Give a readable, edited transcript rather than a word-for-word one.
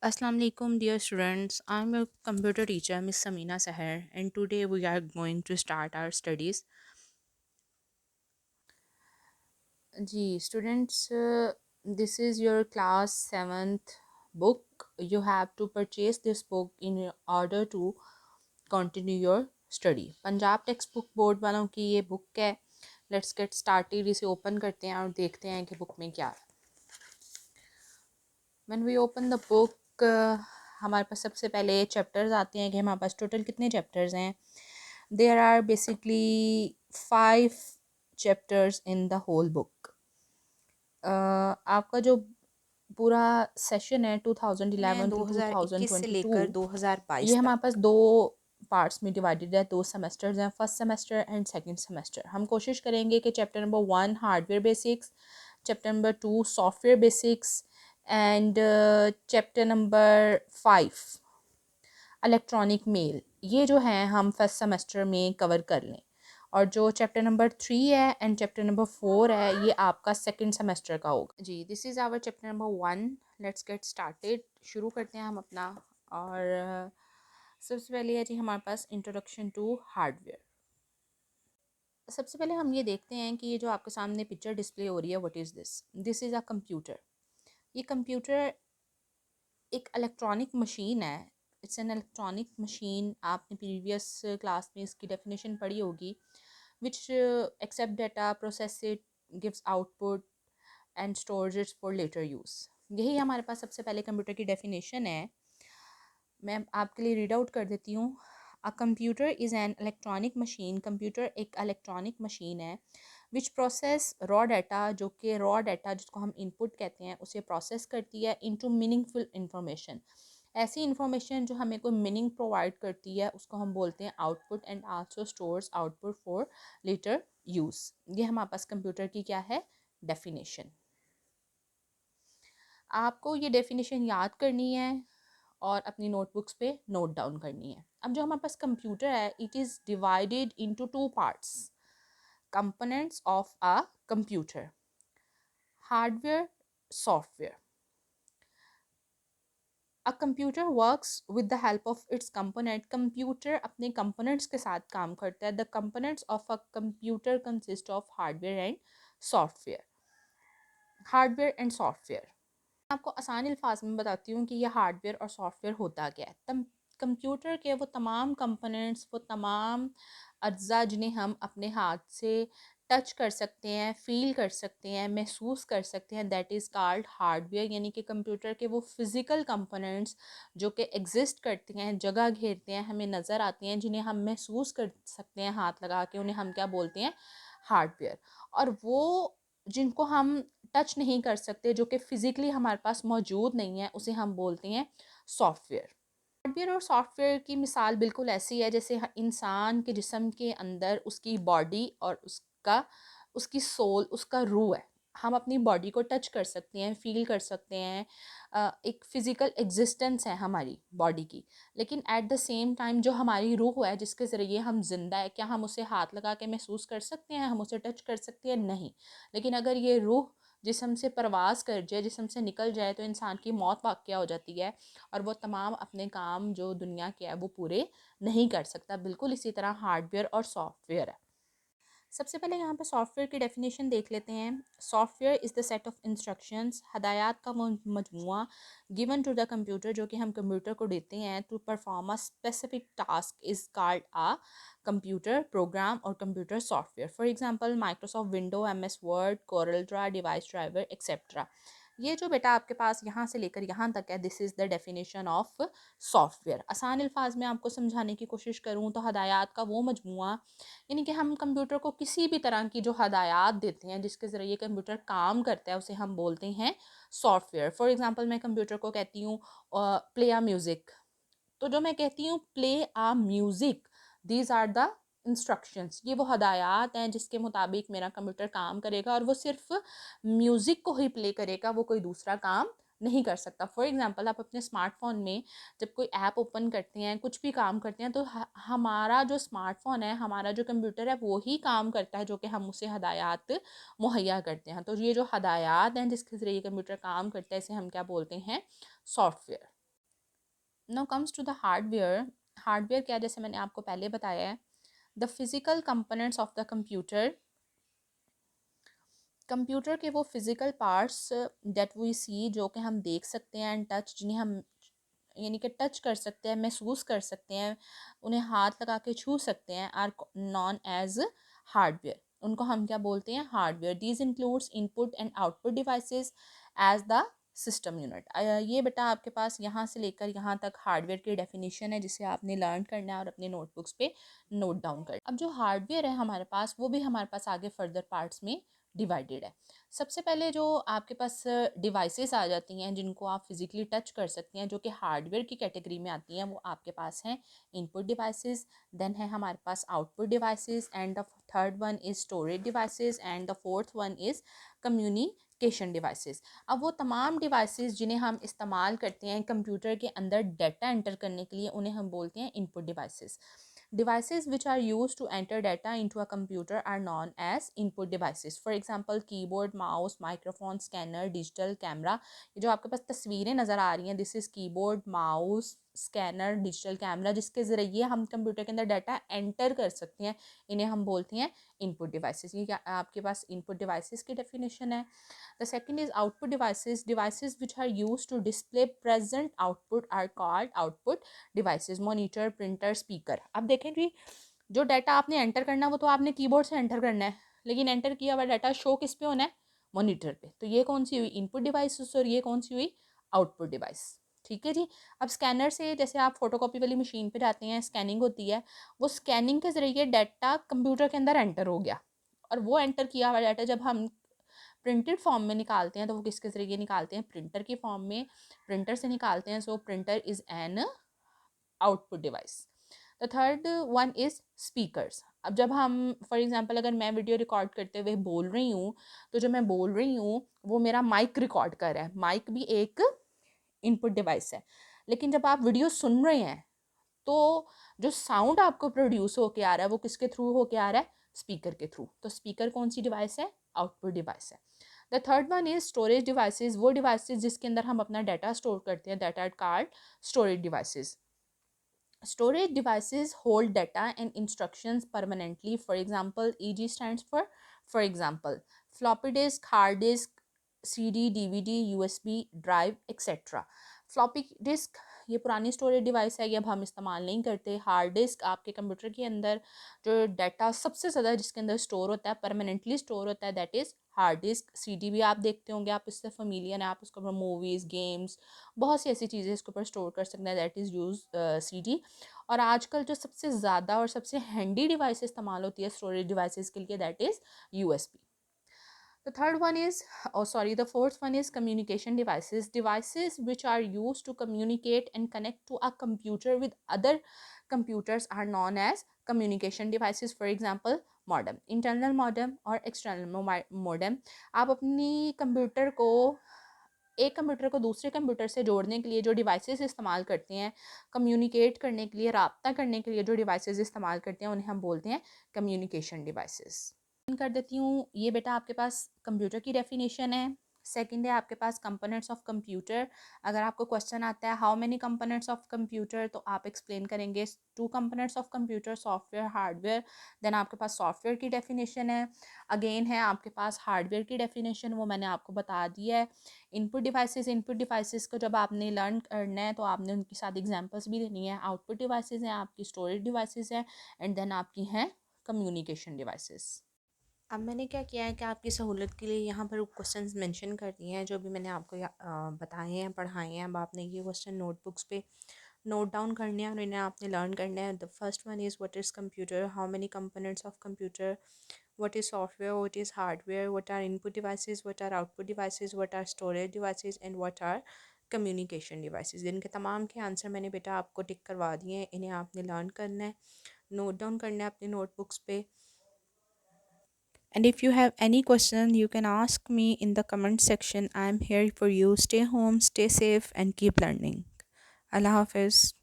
Assalamu alaikum, dear students. I'm your computer teacher, Miss Samina Sahar, and today we are going to start our studies. जी students, this is your class 7th book. You have to purchase this book in order to continue your study. Punjab text book board वालों की ये book है. Let's get started. इसे open करते हैं और देखते हैं कि बुक में क्या है. When we open the book, हमारे पास सबसे पहले चैप्टर्स आते हैं कि हमारे पास टोटल कितने चैप्टर्स हैं. There are basically 5 chapters in the whole book. आपका जो पूरा सेशन है 2011 टू 2021 से 2022, लेकर ये 2022 तक. हमारे पास दो पार्ट्स में डिवाइडेड है. 2 सेमेस्टर्स हैं, first semester and second semester. हम कोशिश करेंगे कि chapter number 1 hardware basics, chapter number 2 software basics and chapter number 5 electronic mail, ये जो है हम फर्स्ट सेमेस्टर में कवर कर लें. और जो चैप्टर नंबर 3 है एंड चैप्टर नंबर 4 है, ये आपका सेकंड सेमेस्टर का होगा. जी, this is our chapter number 1. Let's get started. शुरू करते हैं हम अपना. और सबसे पहले है जी हमारे पास इंट्रोडक्शन टू हार्डवेयर. सबसे पहले हम ये देखते हैं कि ये जो आपके सामने पिक्चर डिस्प्ले हो रही है, what is this. This is a computer. ये कंप्यूटर एक इलेक्ट्रॉनिक मशीन है. It's an electronic machine. आपने प्रीवियस क्लास में इसकी डेफिनेशन पढ़ी होगी. Which accept data, process it, gives output and stores it for later use. यही हमारे पास सबसे पहले कंप्यूटर की डेफिनेशन है. मैं आपके लिए रीड आउट कर देती हूँ. A computer is an electronic machine. Computer एक इलेक्ट्रॉनिक मशीन है विच प्रोसेस रॉ डाटा, जो कि रॉ डाटा जिसको हम इनपुट कहते हैं, उसे प्रोसेस करती है इनटू मीनिंगफुल इंफॉर्मेशन. ऐसी इंफॉर्मेशन जो हमें कोई मीनिंग प्रोवाइड करती है उसको हम बोलते हैं output. And also stores output for later use. ये हमारे पास कंप्यूटर की क्या है, डेफिनेशन. आपको ये डेफिनेशन याद करनी है और अपनी नोटबुक्स पे नोट डाउन करनी है. अब जो हमारे पास कंप्यूटर है, it is divided into 2 parts. Components of a computer, hardware, software. A computer works with the help of its component. Computer अपने कंपोनेंट्स के साथ काम करता है. The components of a computer consist of hardware and software. Hardware and software, आपको आसान अल्फाज में बताती हूँ कि यह हार्डवेयर और सॉफ्टवेयर होता क्या है. तम कंप्यूटर के वो तमाम कंपोनेंट्स, वो तमाम अज्जा जिन्हें हम अपने हाथ से टच कर सकते हैं, फील कर सकते हैं, महसूस कर सकते हैं, दैट इज़ कॉल्ड हार्डवेयर. यानी कि कंप्यूटर के वो फिज़िकल कंपोनेंट्स जो कि एग्जिस्ट करते हैं, जगह घेरते हैं, हमें नज़र आते हैं, जिन्हें हम महसूस कर सकते हैं हाथ लगा के, उन्हें हम क्या बोलते हैं, हार्डवेयर. और वो जिनको हम टच नहीं कर सकते, जो कि फ़िज़िकली हमारे पास मौजूद नहीं है, उसे हम बोलते हैं सॉफ्टवेयर. हार्डवेयर और सॉफ्टवेयर की मिसाल बिल्कुल ऐसी है जैसे इंसान के जिस्म के अंदर उसकी बॉडी और उसकी सोल, उसका रूह है. हम अपनी बॉडी को टच कर सकते हैं, फील कर सकते हैं. एक फ़िज़िकल एग्जिस्टेंस है हमारी बॉडी की. लेकिन एट द सेम टाइम जो हमारी रूह है, जिसके ज़रिए हम जिंदा है, क्या हम उसे हाथ लगा के महसूस कर सकते हैं, हम उसे टच कर सकते हैं? नहीं. लेकिन अगर ये रूह जिस्म से परवाज़ कर जाए, जिस्म से निकल जाए, तो इंसान की मौत वाक़या हो जाती है और वो तमाम अपने काम जो दुनिया के है वो पूरे नहीं कर सकता. बिल्कुल इसी तरह हार्डवेयर और सॉफ्टवेयर है. सबसे पहले यहाँ पे सॉफ्टवेयर की डेफिनेशन देख लेते हैं. Software is the set of instructions, हदायत का मजमुआ, गिवन टू द कंप्यूटर, जो कि हम कंप्यूटर को देते हैं to perform a specific task, is called a computer program और computer software. For example Microsoft window, MS word, Corel draw, device driver etcetera. ये जो बेटा आपके पास यहाँ से लेकर यहाँ तक है, this is the definition of software. आसान अल्फाज में आपको समझाने की कोशिश करूँ तो हदायत का वो मजमुआ, यानी कि हम कंप्यूटर को किसी भी तरह की जो हदायत देते हैं जिसके ज़रिए कंप्यूटर काम करता है, उसे हम बोलते हैं सॉफ्टवेयर. फॉर एग्जांपल मैं कंप्यूटर को कहती हूँ प्ले आ म्यूज़िक. तो जो मैं कहती हूँ play a music, these are the instructions. ये वो हदायत हैं जिसके मुताबिक मेरा कंप्यूटर काम करेगा और वो सिर्फ म्यूज़िक को ही प्ले करेगा, वो कोई दूसरा काम नहीं कर सकता. फॉर एग्जांपल आप अपने स्मार्टफोन में जब कोई ऐप ओपन करते हैं, कुछ भी काम करते हैं, तो हमारा जो स्मार्टफोन है, हमारा जो कंप्यूटर है, वो ही काम करता है जो कि हम उसे हदायत मुहैया करते हैं. तो ये जो हदायत हैं जिसके ज़रिए कंप्यूटर काम करता है, इसे हम क्या बोलते हैं, software. Now comes to the hardware. Hardware क्या, जैसे मैंने आपको पहले बताया है, the physical components of the computer. Computer के वो physical parts that we see, जो कि हम देख सकते हैं, एंड टच, जिन्हें हम यानी कि टच कर सकते हैं, महसूस कर सकते हैं, उन्हें हाथ लगा के छू सकते हैं, आर नॉन एज हार्डवेयर। उनको हम क्या बोलते हैं? Hardware. These includes input and output devices as the system unit. ये बेटा आपके पास यहाँ से लेकर यहाँ तक हार्डवेयर की डेफिनेशन है, जिसे आपने लर्न करना है और अपने नोटबुक्स पे नोट डाउन करना है। अब जो हार्डवेयर है हमारे पास, वो भी हमारे पास आगे फर्दर पार्ट्स में डिवाइडेड है। सबसे पहले जो आपके पास डिवाइसेस आ जाती हैं, जिनको आप फिजिकली टच कर सकते हैं, जो कि हार्डवेयर की कैटेगरी में आती हैं, वो आपके पास हैं इनपुट डिवाइसेस, देन है हमारे पास output devices, and the third one is storage devices, and the fourth one is communication devices. अब वो तमाम डिवाइसेस जिन्हें हम इस्तेमाल करते हैं कंप्यूटर के अंदर डाटा एंटर करने के लिए, उन्हें हम बोलते हैं input devices. Devices which are used to enter data into a computer are known as input devices. For example, keyboard, mouse, microphone, scanner, digital camera. ये जो आपके पास तस्वीरें नज़र आ रही हैं, this is keyboard, mouse, scanner, digital camera, जिसके ज़रिए हम कंप्यूटर के अंदर डाटा एंटर कर सकते हैं, इन्हें हम बोलते हैं इनपुट डिवाइसेस। ये क्या आपके पास इनपुट डिवाइसेस की डेफिनेशन है। The second is output devices. Devices which are used to display present output are called output devices. Monitor, printer, speaker. अब देखें जी, जो डाटा आपने एंटर करना है वो तो आपने कीबोर्ड से एंटर करना है, लेकिन एंटर किया हुआ डाटा शो किस पे होना है? मॉनिटर पे। तो ये कौन सी हुई? इनपुट डिवाइस, और ये कौन सी हुई? Output device. ठीक है जी। अब स्कैनर से, जैसे आप फोटोकॉपी वाली मशीन पे जाते हैं, स्कैनिंग होती है, वो स्कैनिंग के ज़रिए डाटा कंप्यूटर के अंदर एंटर हो गया, और वो एंटर किया हुआ डाटा जब हम प्रिंटेड फॉर्म में निकालते हैं, तो वो किसके ज़रिए निकालते हैं? प्रिंटर की फॉर्म में, प्रिंटर से निकालते हैं। सो printer is an output device. The third one is speakers. अब जब हम, फॉर एग्जांपल, अगर मैं वीडियो रिकॉर्ड करते हुए बोल रही हूँ, तो जो मैं बोल रही हूँ वो मेरा माइक रिकॉर्ड कर रहा है। माइक भी एक इनपुट डिवाइस है। लेकिन जब आप वीडियो सुन रहे हैं, तो जो साउंड आपको प्रोड्यूस होके आ रहा है, वो किसके थ्रू होके आ रहा है? स्पीकर के थ्रू। तो स्पीकर कौन सी डिवाइस है? आउटपुट डिवाइस है। The third one is storage devices. वो डिवाइसेस जिसके अंदर हम अपना डाटा स्टोर करते हैं, that are called storage devices. Storage devices hold data and instructions permanently. For example, EG stands for example, floppy disk, hard disk, CD, DVD, USB, drive, etc. Floppy disk ये पुरानी storage device है, ये अब हम इस्तेमाल नहीं करते। Hard disk आपके कंप्यूटर के अंदर जो डाटा सबसे ज़्यादा जिसके अंदर स्टोर होता है, परमानेंटली स्टोर होता है, that is hard disk. CD भी आप देखते होंगे, आप इससे फेमिलियर हैं, आप उसके ऊपर मूवीज़, गेम्स, बहुत सी ऐसी चीज़ें इसके ऊपर स्टोर कर सकते हैं, दैट इज़ यूज़ सीडी। और आजकल जो सबसे ज़्यादा और सबसे हैंडी डिवाइस इस्तेमाल होती है स्टोरेज डिवाइसेस के लिए, that is USB. The third one is, the fourth one is communication devices. Devices which are used to communicate and connect to a computer with other computers are known as communication devices. For example, modem, internal modem और external modem. आप अपनी computer को, एक computer को दूसरे computer से जोड़ने के लिए जो डिवाइसेस इस्तेमाल करते हैं, कम्युनिकेट करने के लिए, राब्ता करने के लिए जो डिवाइसेस इस्तेमाल करते हैं, उन्हें हम बोलते हैं कम्युनिकेशन डिवाइसेस। कर देती हूँ, ये बेटा आपके पास कंप्यूटर की डेफिनेशन है। सेकंड है आपके पास कंपोनेंट्स ऑफ कंप्यूटर। अगर आपको क्वेश्चन आता है how many components of computer, तो आप एक्सप्लेन करेंगे two components of computer, software, hardware. Then आपके पास सॉफ्टवेयर की डेफिनेशन है। अगेन है आपके पास हार्डवेयर की डेफिनेशन, वो मैंने आपको बता दिया है। इनपुट डिवाइसेस को जब आपने लर्न करना है, तो आपने उनके साथ एग्जाम्पल्स भी देनी है। आउटपुट डिवाइसेस हैं आपकी, स्टोरेज डिवाइसेस हैं, एंड देन आपकी हैं कम्युनिकेशन डिवाइसेस। अब मैंने क्या किया है कि आपकी सहूलत के लिए यहाँ पर क्वेश्चंस मेंशन कर दिए हैं, जो भी मैंने आपको बताए हैं, पढ़ाए हैं। अब आपने ये क्वेश्चन नोटबुक्स पे नोट डाउन करने हैं और इन्हें आपने लर्न करना है। The first one is what is computer, how many components of computer, what is software, what is hardware, what are input devices, what are output devices, what are storage devices, and what are communication devices. इनके तमाम के answer मैंने बेटा आपको टिक करवा दिए हैं। इन्हें आपने लर्न करना है, नोट डाउन करना है अपनी नोटबुक्स पे। And if you have any question, you can ask me in the comment section. I am here for you. Stay home, stay safe, and keep learning. Allah Hafiz.